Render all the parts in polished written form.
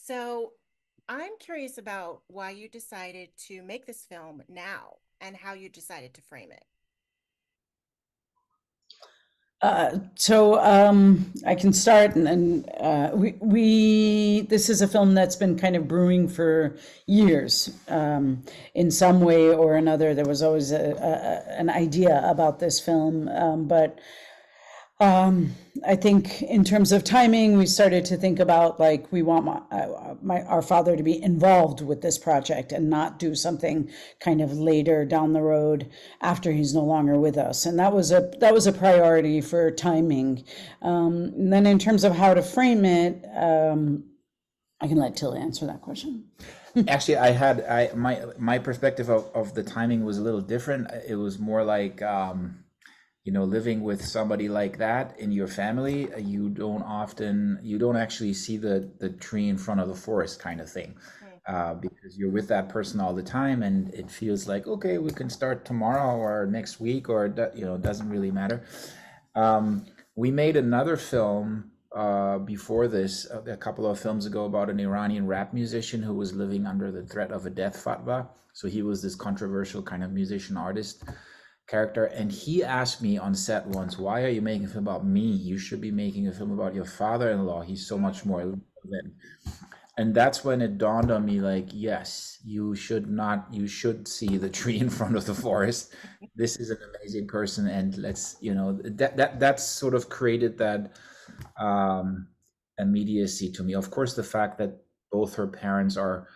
So I'm curious about why you decided to make this film now and how you decided to frame it. I can start, and this is a film that's been kind of brewing for years. In some way or another, there was always an idea about this film, but I think in terms of timing, we started to think about like we want our father to be involved with this project and not do something kind of later down the road after he's no longer with us, and that was a priority for timing. And then in terms of how to frame it, I can let Till answer that question. Actually, my perspective of the timing was a little different. It was more like living with somebody like that in your family, you don't actually see the tree in front of the forest kind of thing, Hmm. because you're with that person all the time, and it feels like, okay, we can start tomorrow or next week, or it doesn't really matter. We made another film before this, a couple of films ago, about an Iranian rap musician who was living under the threat of a death fatwa. So he was this controversial kind of musician artist character, and he asked me on set once, "Why are you making a film about me? You should be making a film about your father-in-law. He's so much more relevant." And that's when it dawned on me, like, yes, you should not, you should see the tree in front of the forest. This is an amazing person, and let's, that's sort of created that immediacy to me. Of course, the fact that both her parents are,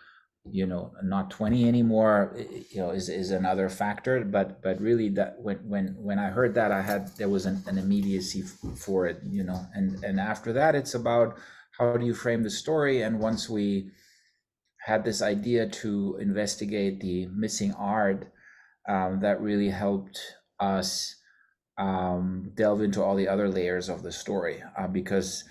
not 20 anymore, is another factor. But really, that when I heard that, there was an immediacy for it, and after that, it's about how do you frame the story. And once we had this idea to investigate the missing art, that really helped us delve into all the other layers of the story, because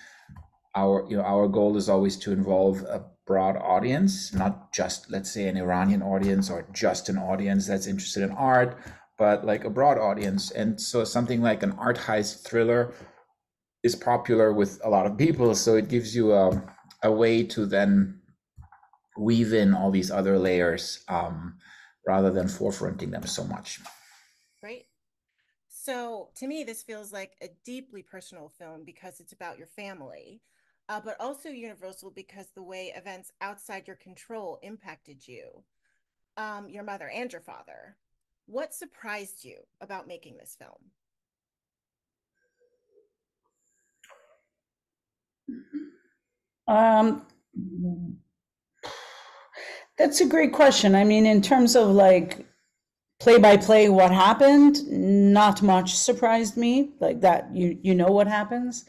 our goal is always to involve a broad audience, not just, let's say, an Iranian audience or just an audience that's interested in art, but like a broad audience. And so something like an art heist thriller is popular with a lot of people, so it gives you a way to then weave in all these other layers, rather than forefronting them so much. Right. So to me, this feels like a deeply personal film because it's about your family, but also universal because the way events outside your control impacted you, your mother and your father. What surprised you about making this film? Um, that's a great question. I mean, in terms of like play by play, what happened, not much surprised me. Like that, you know what happens.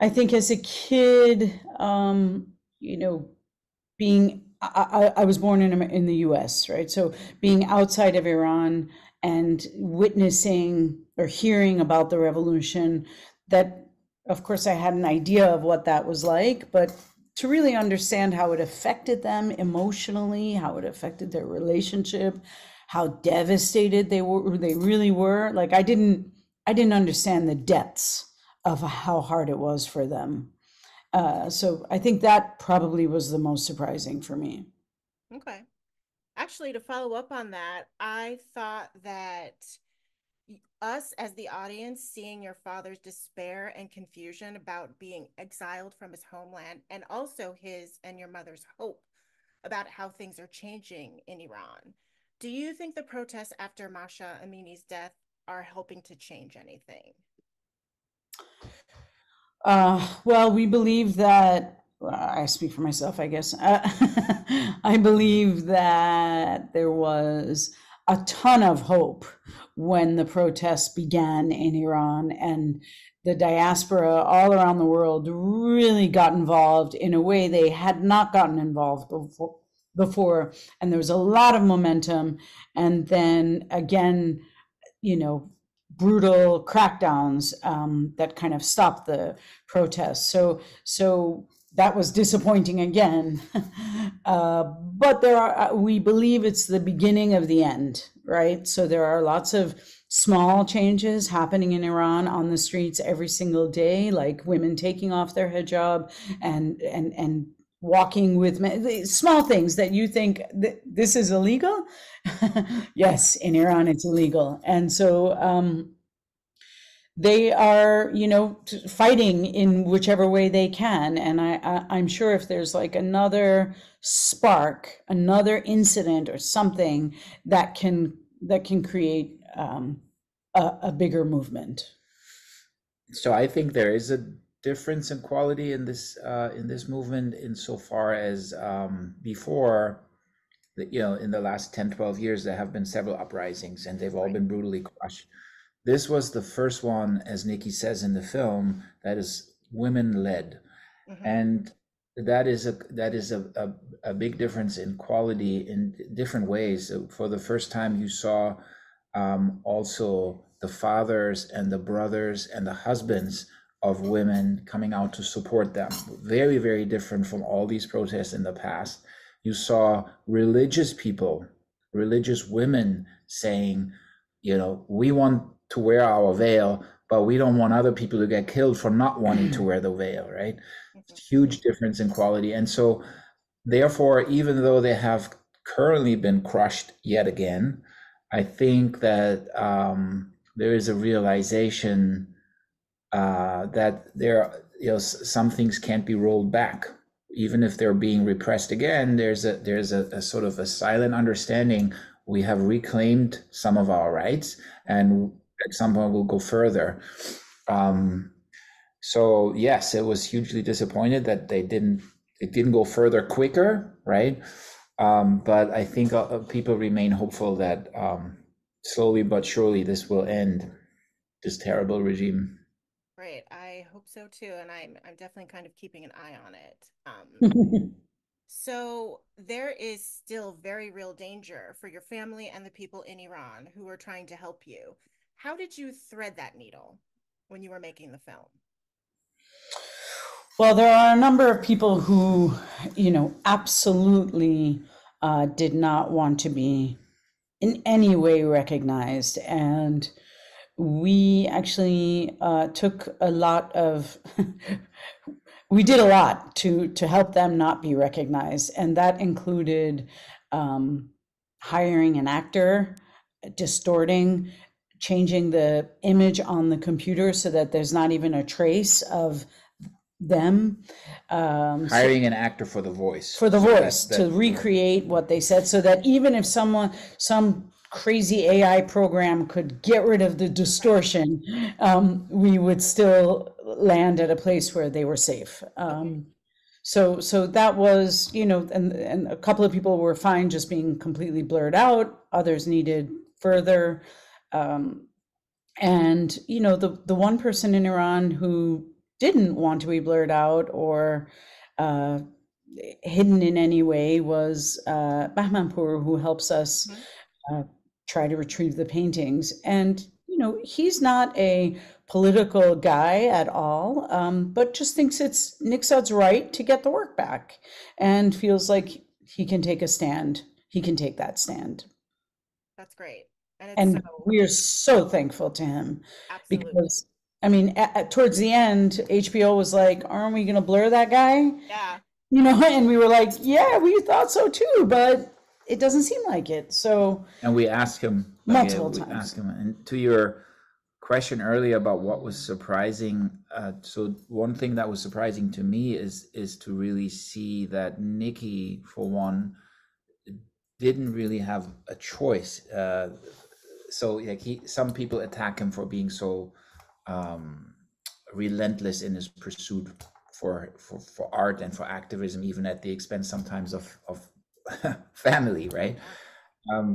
I think as a kid, you know, being I was born in the U.S., right? So being outside of Iran and witnessing or hearing about the revolution, that of course I had an idea of what that was like, but to really understand how it affected them emotionally, how it affected their relationship, how devastated they really were. Like I didn't understand the depths of how hard it was for them. So I think that probably was the most surprising for me. Okay. Actually, to follow up on that, I thought that us as the audience seeing your father's despair and confusion about being exiled from his homeland and also his and your mother's hope about how things are changing in Iran. Do you think the protests after Masha Amini's death are helping to change anything? Well, we believe that, well, I speak for myself, I guess. I believe that there was a ton of hope when the protests began in Iran, and the diaspora all around the world really got involved in a way they had not gotten involved before. And there was a lot of momentum. And then again, you know, brutal crackdowns that kind of stopped the protests. So that was disappointing again. But we believe it's the beginning of the end, right? So there are lots of small changes happening in Iran on the streets every single day, like women taking off their hijab and walking with men, small things that you think this is illegal. Yes, in Iran it's illegal. And so they are, fighting in whichever way they can. And I'm sure if there's like another spark, another incident or something that can create a bigger movement. So I think there is a difference in quality in this movement insofar as before, in the last 10, 12 years, there have been several uprisings and they've all been brutally crushed. This was the first one, as Nicky says in the film, that is women led. Mm-hmm. And that is a big difference in quality in different ways. So for the first time, you saw also the fathers and the brothers and the husbands of women coming out to support them. Very, very different from all these protests in the past. You saw religious people, religious women saying, we want to wear our veil, but we don't want other people to get killed for not wanting to wear the veil, right? Huge difference in quality. And so therefore, even though they have currently been crushed yet again, I think that there is a realization that some things can't be rolled back. Even if they're being repressed again, there's a sort of a silent understanding. We have reclaimed some of our rights, and at some point we'll go further. So yes, it was hugely disappointed that it didn't go further quicker, right? But I think people remain hopeful that slowly but surely this will end, this terrible regime. Right. I hope so too. And I'm definitely kind of keeping an eye on it. So there is still very real danger for your family and the people in Iran who are trying to help you. How did you thread that needle when you were making the film? Well, there are a number of people who, absolutely did not want to be in any way recognized. And we actually took a lot of, we did a lot to help them not be recognized. And that included hiring an actor, distorting, changing the image on the computer so that there's not even a trace of them. Hiring an actor for the voice. To recreate what they said, so that even if some crazy AI program could get rid of the distortion, we would still land at a place where they were safe. So that was, and a couple of people were fine just being completely blurred out. Others needed further. And, the one person in Iran who didn't want to be blurred out or hidden in any way was Bahmanpur, who helps us try to retrieve the paintings. And, he's not a political guy at all, but just thinks it's Nickzad's right to get the work back and feels like he can take a stand. He can take that stand. That's great. And we are so thankful to him. Absolutely. Because, I mean, towards the end, HBO was like, aren't we going to blur that guy? Yeah. And we were like, yeah, we thought so too, but it doesn't seem like it. So, and we asked him multiple times. And to your question earlier about what was surprising, so one thing that was surprising to me is to really see that Nicky, for one, didn't really have a choice. So like some people attack him for being so relentless in his pursuit for art and for activism, even at the expense sometimes of family, right?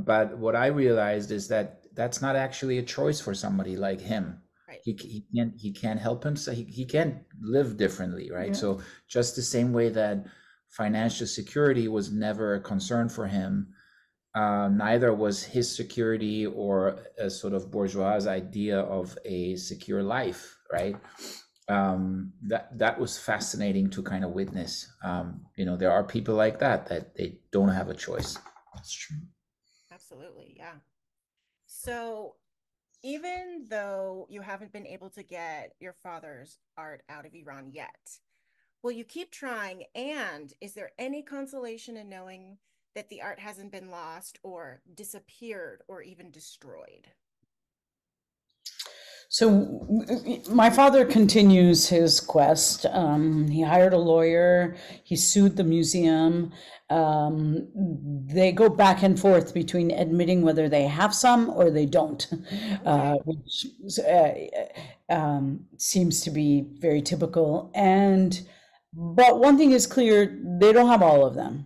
But what I realized is that that's not actually a choice for somebody like him. Right. He can't help himself. He can't live differently, right? Yeah. So just the same way that financial security was never a concern for him, neither was his security or a sort of bourgeois idea of a secure life, right? That was fascinating to kind of witness. There are people like that they don't have a choice. That's true. Absolutely, yeah. So even though you haven't been able to get your father's art out of Iran yet, Well, you keep trying. And is there any consolation in knowing that the art hasn't been lost or disappeared or even destroyed? So my father continues his quest. He hired a lawyer. He sued the museum. They go back and forth between admitting whether they have some or they don't, Okay. which seems to be very typical. But one thing is clear: they don't have all of them.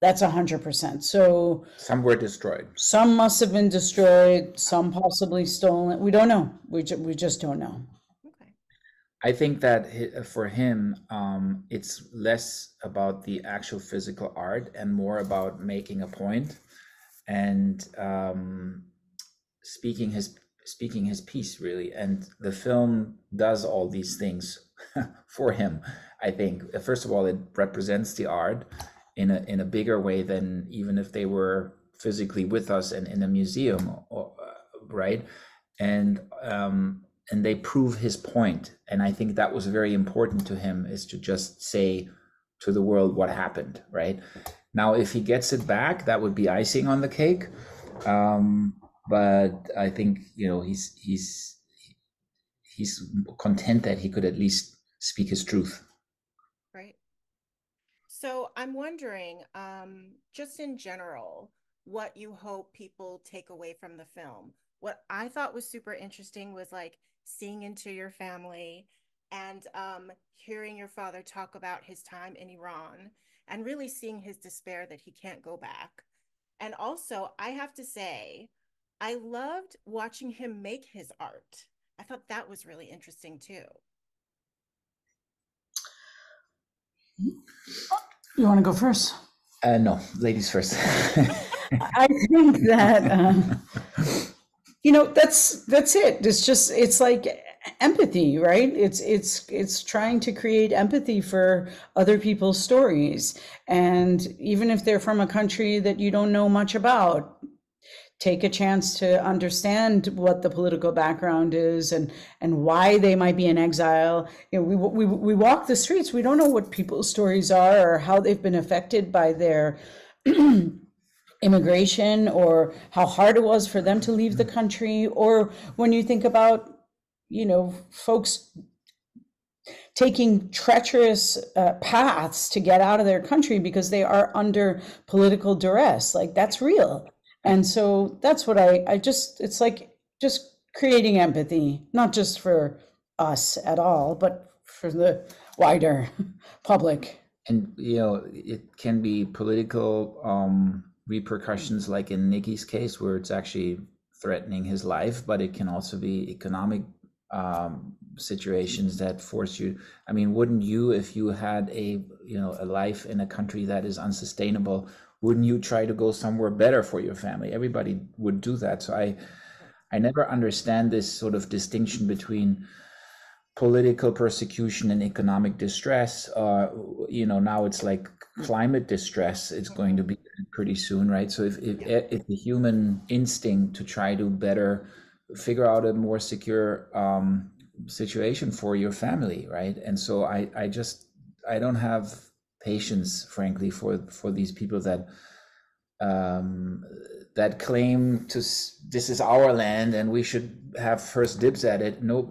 That's 100%. So Some were destroyed. some must have been destroyed, some possibly stolen. We don't know. We just don't know. Okay. I think that for him, it's less about the actual physical art and more about making a point and speaking his piece, really. And the film does all these things for him. I think, first of all, it represents the art in a bigger way than even if they were physically with us and in a museum, right? And they prove his point. And I think that was very important to him, is to just say to the world what happened, right? Now, if he gets it back, that would be icing on the cake. But I think, he's content that he could at least speak his truth. Right. So I'm wondering, just in general, what you hope people take away from the film. What I thought was super interesting was like seeing into your family and hearing your father talk about his time in Iran and really seeing his despair that he can't go back. And also, I have to say, I loved watching him make his art. I thought that was really interesting too. You want to go first? No, ladies first. I think that that's it. It's like empathy, right? It's trying to create empathy for other people's stories, and even if they're from a country that you don't know much about, take a chance to understand what the political background is and why they might be in exile. We walk the streets, we don't know what people's stories are or how they've been affected by their immigration, or how hard it was for them to leave the country, or when you think about folks taking treacherous paths to get out of their country because they are under political duress. Like, that's real. And so that's what it's like, just creating empathy, not just for us at all, but for the wider public. And it can be political repercussions, like in Nicky's case, where it's actually threatening his life, but it can also be economic situations that force you. I mean, wouldn't you, if you had a life in a country that is unsustainable, wouldn't you try to go somewhere better for your family? Everybody would do that. So I never understand this sort of distinction between political persecution and economic distress. Now it's like climate distress. It's going to be pretty soon, right? So if the human instinct to try to better figure out a more secure situation for your family, right? And so I don't have patience, frankly, for these people that claim this is our land and we should have first dibs at it. No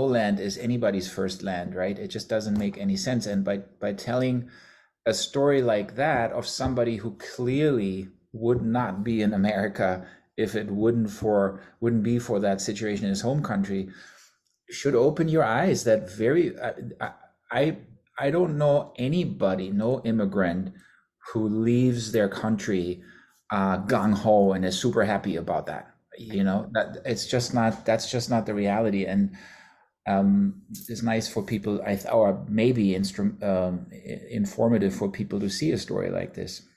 land is anybody's first land, right? It just doesn't make any sense. And by telling a story like that of somebody who clearly would not be in America if it wouldn't be for that situation in his home country, should open your eyes. That I don't know anybody, no immigrant who leaves their country gung-ho and is super happy about that. That's just not the reality. And it's nice for people, or maybe informative for people to see a story like this.